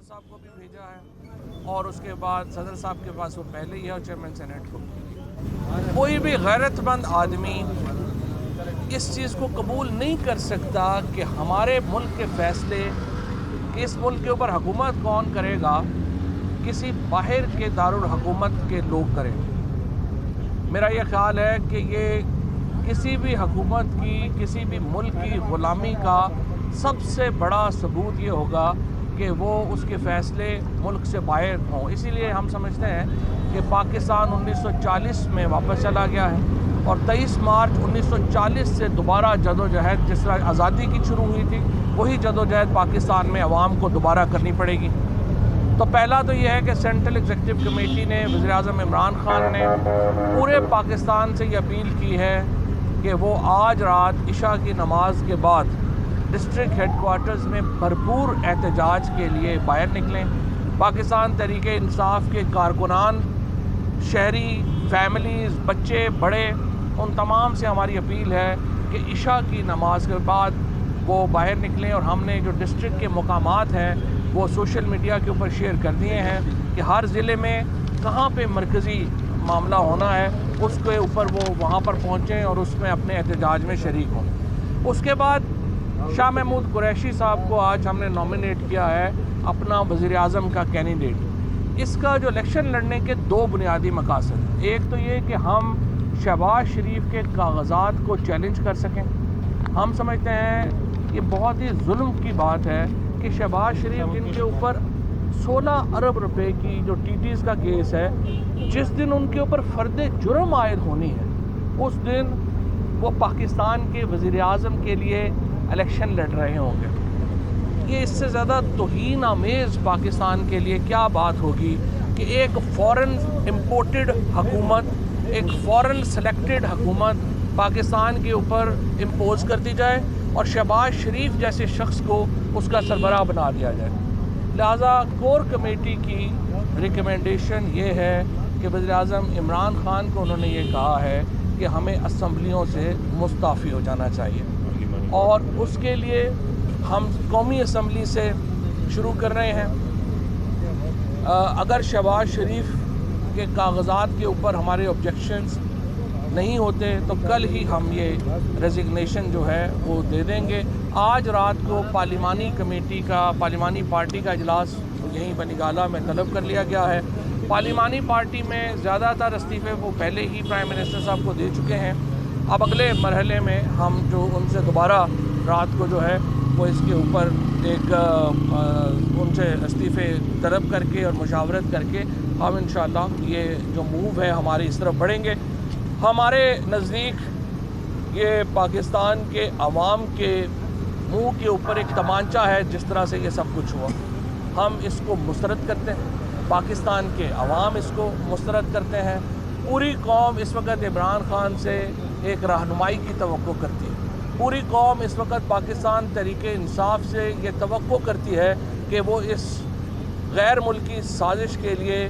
साहब को भी भेजा है और उसके बाद सदर साहब के पास वो पहले ही है और चेयरमैन सेनेट को। कोई भी गैरतमंद आदमी इस चीज़ को कबूल नहीं कर सकता कि हमारे मुल्क के फैसले, इस मुल्क के ऊपर हुकूमत कौन करेगा, किसी बाहर के दारुल हुकूमत के लोग करें। मेरा ये ख्याल है कि ये किसी भी हुकूमत की, किसी भी मुल्क की ग़ुलामी का सबसे बड़ा सबूत ये होगा कि वो उसके फ़ैसले मुल्क से बाहर हों। इसीलिए हम समझते हैं कि पाकिस्तान 1940 में वापस चला गया है और 23 मार्च 1940 से दोबारा जदोजहद, जिस तरह आज़ादी की शुरू हुई थी, वही जदोजहद पाकिस्तान में अवाम को दोबारा करनी पड़ेगी। तो पहला तो ये है कि सेंट्रल एग्जीक्यूटिव कमेटी ने, वज़ीर-ए-आज़म इमरान खान ने पूरे पाकिस्तान से ये अपील की है कि वो आज रात इशा की नमाज के बाद डिस्ट्रिक्ट हेडकोार्टर्स में भरपूर एहतजाज के लिए बाहर निकलें। पाकिस्तान तहरीक इंसाफ के कारकुनान, शहरी, फैमिलीज़, बच्चे, बड़े, उन तमाम से हमारी अपील है कि इशा की नमाज के बाद वो बाहर निकलें। और हमने जो डिस्ट्रिक्ट के मकामात हैं वो सोशल मीडिया के ऊपर शेयर कर दिए हैं कि हर ज़िले में कहाँ पे मरकज़ी मामला होना है, उसके ऊपर वो वहाँ पर पहुँचें और उसमें अपने एहतजाज में शरीक हों। उसके बाद शाह महमूद कुरैशी साहब को आज हमने नॉमिनेट किया है अपना वज़ीर-ए-आज़म का कैंडिडेट। इसका जो इलेक्शन लड़ने के दो बुनियादी मकासद हैं। एक तो ये कि हम शहबाज शरीफ के कागज़ात को चैलेंज कर सकें। हम समझते हैं ये बहुत ही जुल्म की बात है कि शहबाज शरीफ, जिनके ऊपर 16 अरब रुपए की जो टीटीज़ का केस है, जिस दिन उनके ऊपर फ़र्द जुर्म आयद होनी है उस दिन वो पाकिस्तान के वज़ीर-ए-आज़म के लिए इलेक्शन लड़ रहे होंगे। ये इससे ज़्यादा तौहीन आमेज़ पाकिस्तान के लिए क्या बात होगी कि एक फ़ॉरेन इम्पोर्टेड हुकूमत, एक फ़ॉरेन सेलेक्टेड हुकूमत पाकिस्तान के ऊपर इम्पोज़ कर दी जाए और शहबाज शरीफ जैसे शख्स को उसका सरबराह बना दिया जाए। लिहाजा कोर कमेटी की रिकमेंडेशन ये है कि वज़ीर-ए-आज़म इमरान खान को उन्होंने ये कहा है कि हमें असम्बलियों से मुस्ताफ़ी हो जाना चाहिए और उसके लिए हम कौमी असम्बली से शुरू कर रहे हैं। अगर शहबाज शरीफ के कागज़ात के ऊपर हमारे ऑब्जेक्शंस नहीं होते तो कल ही हम ये रेजिग्नेशन जो है वो दे देंगे। आज रात को पार्लिमानी कमेटी का, पार्लिमानी पार्टी का इजलास यहीं बनीगाला में तलब कर लिया गया है। पार्लिमानी पार्टी में ज़्यादातर इस्तीफ़े वो पहले ही प्राइम मिनिस्टर साहब को दे चुके हैं। अब अगले मरहले में हम जो उनसे दोबारा रात को जो है वो इसके ऊपर एक उनसे इस्तीफ़े तलब करके और मुशावरत करके हम इंशाअल्लाह ये जो मूव है हमारी इस तरफ बढ़ेंगे। हमारे नज़दीक ये पाकिस्तान के अवाम के मुंह के ऊपर एक तमांचा है। जिस तरह से ये सब कुछ हुआ, हम इसको मुस्तरद करते हैं, पाकिस्तान के अवाम इसको मुस्तरद करते हैं। पूरी कौम इस वक्त इमरान खान से एक रहनुमाई की तवक्को करती है। पूरी कौम इस वक्त पाकिस्तान तहरीक इंसाफ से ये तवक्को करती है कि वो इस गैर मुल्की साजिश के लिए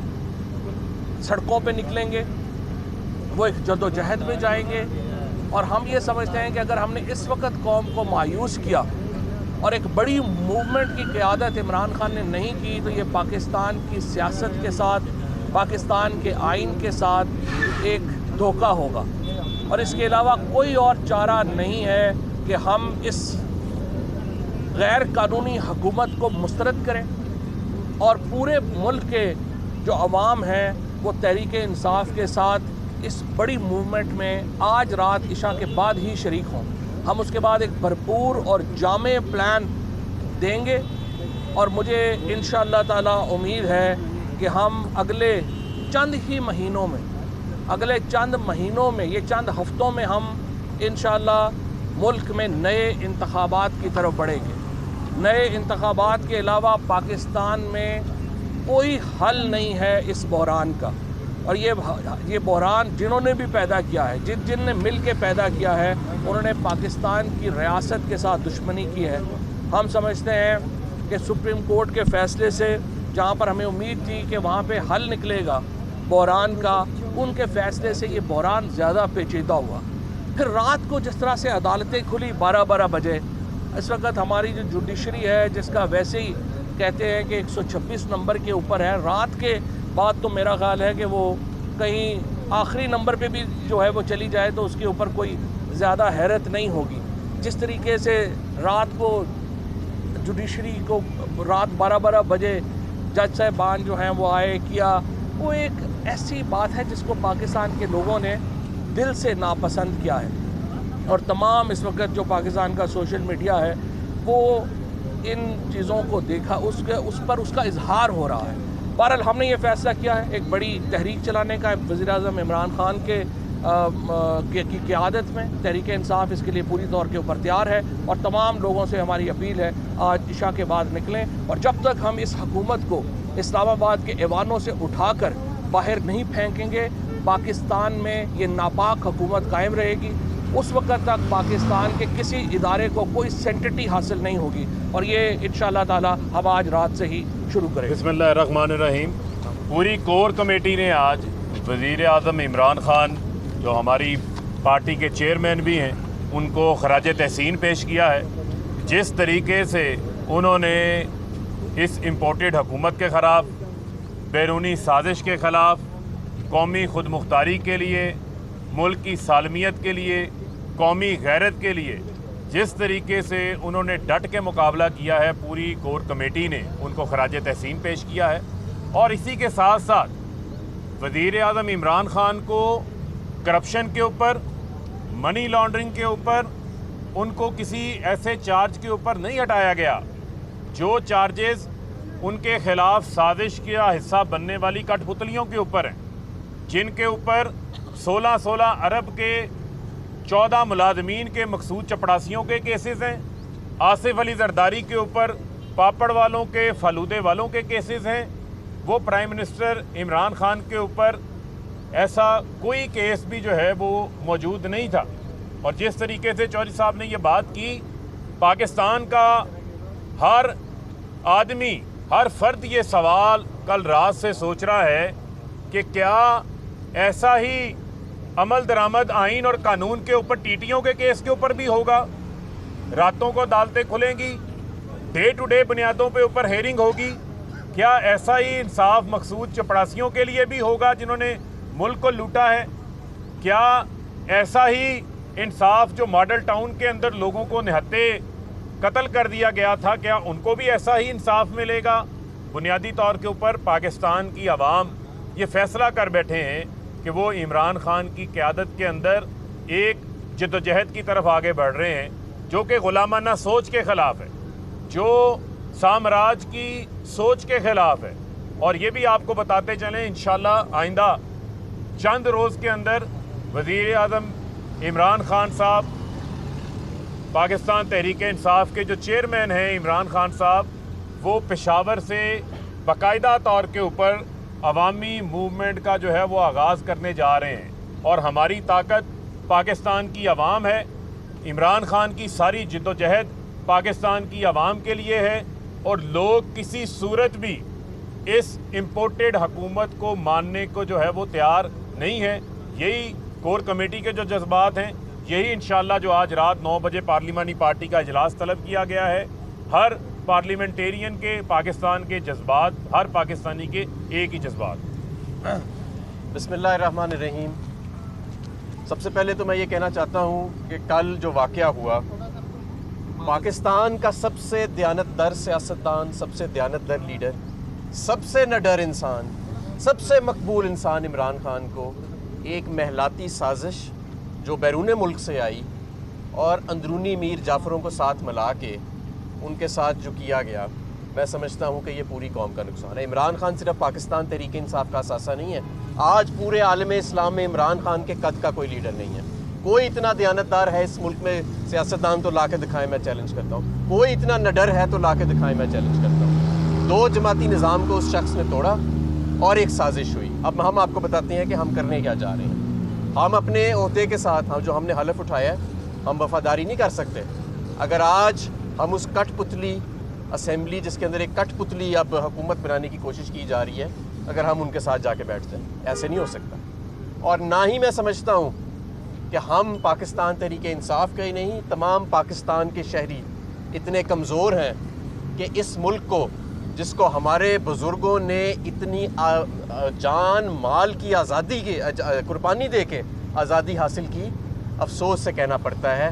सड़कों पे निकलेंगे, वो एक जदोजहद में जाएंगे। और हम ये समझते हैं कि अगर हमने इस वक्त कौम को मायूस किया और एक बड़ी मूवमेंट की क़यादत इमरान खान ने नहीं की तो ये पाकिस्तान की सियासत के साथ, पाकिस्तान के आइन के साथ एक धोखा होगा। और इसके अलावा कोई और चारा नहीं है कि हम इस गैर कानूनी हुकूमत को मुस्तरद करें और पूरे मुल्क के जो अवाम हैं वो तहरीक इंसाफ के साथ इस बड़ी मूवमेंट में आज रात इशा के बाद ही शरीक हों। हम उसके बाद एक भरपूर और जामे प्लान देंगे और मुझे इंशाअल्लाह ताला उम्मीद है कि हम अगले चंद महीनों में, ये चंद हफ्तों में हम इंशाअल्लाह मुल्क में नए इंतखाबात की तरफ बढ़ेंगे। नए इंतखाबात के अलावा पाकिस्तान में कोई हल नहीं है इस बहरान का। और ये बहरान जिन्होंने भी पैदा किया है, जिनने मिल के पैदा किया है, उन्होंने पाकिस्तान की रियासत के साथ दुश्मनी की है। हम समझते हैं कि सुप्रीम कोर्ट के फ़ैसले से जहाँ पर हमें उम्मीद थी कि वहाँ पे हल निकलेगा बहरान का, उनके फ़ैसले से ये बहरान ज़्यादा पेचीदा हुआ। फिर रात को जिस तरह से अदालतें खुली 12-12 बजे, इस वक्त हमारी जो जुडिशरी है जिसका वैसे ही कहते हैं कि 126 नंबर के ऊपर है। रात के बाद तो मेरा ख्याल है कि वो कहीं आखिरी नंबर पे भी जो है वो चली जाए तो उसके ऊपर कोई ज़्यादा हैरत नहीं होगी। जिस तरीके से रात को जुडिशरी को रात 12-12 बजे जज साहबान जो हैं वो आए किया, वो एक ऐसी बात है जिसको पाकिस्तान के लोगों ने दिल से नापसंद किया है। और तमाम इस वक्त जो पाकिस्तान का सोशल मीडिया है वो इन चीज़ों को देखा, उस पर उसका इजहार हो रहा है। बहरहाल हमने ये फ़ैसला किया है एक बड़ी तहरीक चलाने का वज़ीर-ए-आज़म इमरान खान की क़यादत में। तहरीक इंसाफ इसके लिए पूरी तौर के ऊपर तैयार है और तमाम लोगों से हमारी अपील है आज इशा के बाद निकलें और जब तक हम इस हुकूमत को इस्लामाबाद के ऐवानों से उठाकर बाहर नहीं फेंकेंगे पाकिस्तान में ये नापाक हुकूमत कायम रहेगी। उस वक्त तक पाकिस्तान के किसी इदारे को कोई सेंटिटी हासिल नहीं होगी और ये इंशाअल्लाह ताला हम आज रात से ही शुरू करेंगे। बिस्मिल्लाहिर्रहमानिर्रहीम। पूरी कोर कमेटी ने आज वज़ीर-ए-आज़म इमरान खान जो हमारी पार्टी के चेयरमैन भी हैं उनको खराज तहसीन पेश किया है। जिस तरीके से उन्होंने इस इम्पोर्टेड हुकूमत के ख़िलाफ़, बैरूनी साजिश के ख़िलाफ़, कौमी खुद मुख्तारी के लिए, मुल्क की सालमियत के लिए, कौमी गैरत के लिए जिस तरीके से उन्होंने डट के मुकाबला किया है, पूरी कोर कमेटी ने उनको खराज तहसीन पेश किया है। और इसी के साथ साथ वज़ीर-ए-आज़म इमरान खान को करप्शन के ऊपर, मनी लॉन्ड्रिंग के ऊपर उनको किसी ऐसे चार्ज के ऊपर नहीं हटाया गया जो चार्जेस उनके ख़िलाफ़ साजिश का हिस्सा बनने वाली कठपुतलियों के ऊपर हैं, जिनके ऊपर 16-16 अरब के 14 मुलाजमीन के मकसूद चपड़ासियों के केसेस हैं। आसिफ अली जरदारी के ऊपर पापड़ वालों के, फालूदे वालों के केसेस हैं। वो प्राइम मिनिस्टर इमरान खान के ऊपर ऐसा कोई केस भी जो है वो मौजूद नहीं था। और जिस तरीके से चौधरी साहब ने ये बात की, पाकिस्तान का हर आदमी, हर फर्द ये सवाल कल रात से सोच रहा है कि क्या ऐसा ही अमल दरामद आइन और कानून के ऊपर टीटीओ के केस के ऊपर भी होगा। रातों को अदालतें खुलेंगी, डे टू डे बुनियादों पे ऊपर हेयरिंग होगी। क्या ऐसा ही इंसाफ मकसूद चपड़ासियों के लिए भी होगा जिन्होंने मुल्क को लूटा है? क्या ऐसा ही इंसाफ जो मॉडल टाउन के अंदर लोगों को निहत्ते कत्ल कर दिया गया था, क्या उनको भी ऐसा ही इंसाफ मिलेगा? बुनियादी तौर के ऊपर पाकिस्तान की आवाम ये फैसला कर बैठे हैं कि वो इमरान खान की क़यादत के अंदर एक जद्दोजहद की तरफ आगे बढ़ रहे हैं जो कि ग़ुलामाना सोच के ख़िलाफ़ है, जो साम्राज्य की सोच के ख़िलाफ़ है। और ये भी आपको बताते चलें, इंशाअल्लाह आइंदा चंद रोज़ के अंदर वज़ीर-ए-आज़म इमरान खान साहब, पाकिस्तान तहरीक इंसाफ के जो चेयरमैन हैं इमरान खान साहब, वो पेशावर से बाकायदा तौर के ऊपर अवामी मूवमेंट का जो है वो आगाज़ करने जा रहे हैं। और हमारी ताकत पाकिस्तान की आवाम है। इमरान खान की सारी जिद्दोजहद पाकिस्तान की आवाम के लिए है और लोग किसी सूरत भी इस इम्पोर्टेड हुकूमत को मानने को जो है वो तैयार नहीं है। यही कोर कमेटी के जो जज्बात हैं, यही इंशाअल्लाह जो आज रात 9 बजे पार्लिमानी पार्टी का इजलास तलब किया गया है। हर पार्लियामेंटेरियन के, पाकिस्तान के जज्बात, हर पाकिस्तानी के एक ही जज्बात। बिस्मिल्लाहिर्रहमानिर्रहीम। सबसे पहले तो मैं ये कहना चाहता हूँ कि कल जो वाक़या हुआ, पाकिस्तान का सबसे दयानतदार सियासतदान, सबसे दयानतदार लीडर, सबसे निडर इंसान, सबसे मकबूल इंसान इमरान खान को एक महलाती साजिश जो बैरून मुल्क से आई और अंदरूनी मीर जाफ़रों को साथ मिला के उनके साथ जो किया गया, मैं समझता हूँ कि ये पूरी कौम का नुकसान है। इमरान खान सिर्फ पाकिस्तान तहरीक इंसाफ का असासा नहीं है, आज पूरे आलम इस्लाम में इमरान खान के कद का कोई लीडर नहीं है। कोई इतना दयानतदार है इस मुल्क में, सियासतदान तो ला के दिखाएं, मैं चैलेंज करता हूँ। कोई इतना निडर है तो ला के दिखाएं, मैं चैलेंज करता हूँ। 2 जमाती निज़ाम को उस शख्स ने तोड़ा और एक साजिश हुई। अब हम आपको बताते हैं कि हम करने क्या जा रहे हैं। हम अपने ओहदे के साथ, हम जो हमने हलफ उठाया है, हम वफादारी नहीं कर सकते अगर आज हम उस कठपुतली असेंबली, जिसके अंदर एक कठपुतली अब हुकूमत बनाने की कोशिश की जा रही है, अगर हम उनके साथ जाके बैठ जाएं। ऐसे नहीं हो सकता। और ना ही मैं समझता हूँ कि हम पाकिस्तान तहरीक इंसाफ के ही नहीं, तमाम पाकिस्तान के शहरी इतने कमज़ोर हैं कि इस मुल्क को جس کو ہمارے بزرگوں نے اتنی جان مال کی آزادی کی قربانی دے کے آزادی حاصل کی، افسوس سے کہنا پڑتا ہے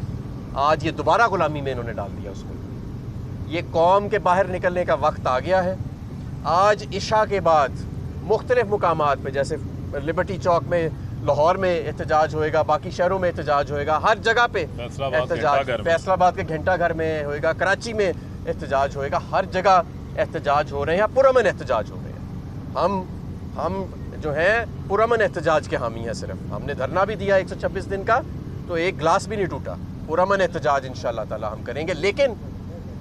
آج یہ دوبارہ غلامی میں انہوں نے ڈال دیا اس کو۔ یہ قوم کے باہر نکلنے کا وقت آ گیا ہے۔ آج عشاء کے بعد مختلف مقامات پہ، جیسے لبرٹی چوک میں لاہور میں احتجاج ہوئے گا، باقی شہروں میں احتجاج ہوئے گا، ہر جگہ پہ احتجاج، فیصل آباد کے گھنٹہ گھر میں ہوئے گا، کراچی میں احتجاج ہوئے گا، ہر جگہ احتجاج ہو رہے ہیں، پرامن احتجاج ہو رہے ہیں۔ ہم جو ہیں پرامن احتجاج کے حامی ہیں، صرف ہم نے دھرنا بھی دیا 126 دن کا، تو ایک گلاس بھی نہیں ٹوٹا۔ پرامن احتجاج انشاءاللہ تعالی ہم کریں گے، لیکن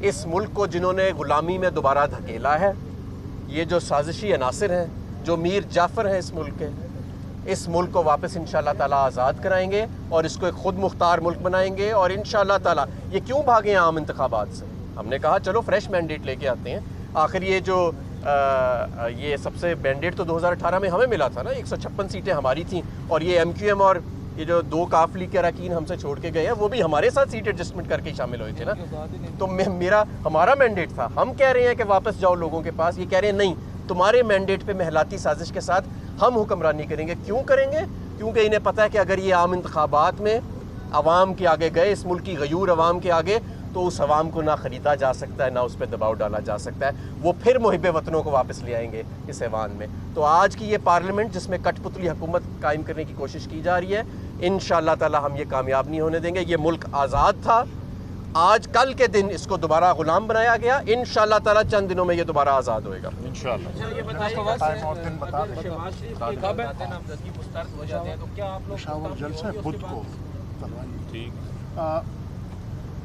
اس ملک کو جنہوں نے غلامی میں دوبارہ دھکیلا ہے، یہ جو سازشی عناصر ہیں، جو میر جعفر ہیں اس ملک کے، اس ملک کو واپس انشاءاللہ تعالی آزاد کرائیں گے اور اس کو ایک خود مختار ملک بنائیں گے۔ اور انشاءاللہ تعالی یہ کیوں بھاگے عام انتخابات سے؟ ہم نے کہا چلو فریش مینڈیٹ لے کے آتے ہیں۔ آخر یہ جو یہ سب سے مینڈیٹ تو 2018 میں ہمیں ملا تھا نا، 156 سیٹیں ہماری تھیں، اور یہ ایم کیو ایم اور یہ جو 2 کاف لیگ کے اراکین ہم سے چھوڑ کے گئے ہیں، وہ بھی ہمارے ساتھ سیٹ ایڈجسٹمنٹ کر کے شامل ہوئے تھے نا۔ تو ہمارا مینڈیٹ تھا، ہم کہہ رہے ہیں کہ واپس جاؤ لوگوں کے پاس، یہ کہہ رہے ہیں نہیں، تمہارے مینڈیٹ پہ محلاتی سازش کے ساتھ ہم حکمرانی کریں گے۔ کیوں کریں گے؟ کیونکہ انہیں پتہ ہے کہ اگر یہ عام انتخابات میں عوام کے آگے گئے، اس ملک کی غیور عوام کے آگے، تو اس عوام کو نہ خریدا جا سکتا ہے، نہ اس پہ دباؤ ڈالا جا سکتا ہے، وہ پھر محب وطنوں کو واپس لے آئیں گے اس ایوان میں۔ تو آج کی یہ پارلیمنٹ جس میں کٹ پتلی حکومت قائم کرنے کی کوشش کی جا رہی ہے، انشاءاللہ تعالی ہم یہ کامیاب نہیں ہونے دیں گے۔ یہ ملک آزاد تھا، آج کل کے دن اس کو دوبارہ غلام بنایا گیا، انشاءاللہ تعالی چند دنوں میں یہ دوبارہ آزاد ہوئے گا انشاءاللہ۔ پشاور جلسہ بدھ کو ٹھیک،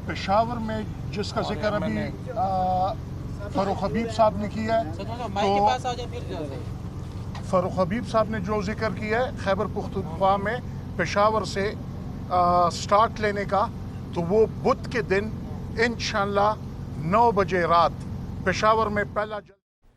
پشاور میں جس کا ذکر ابھی فاروق حبیب صاحب نے کیا ہے، تو فاروق حبیب صاحب نے جو ذکر کیا ہے خیبر پختونخوا میں پشاور سے سٹارٹ لینے کا، تو وہ بدھ کے دن انشاءاللہ 9 بجے رات پشاور میں پہلا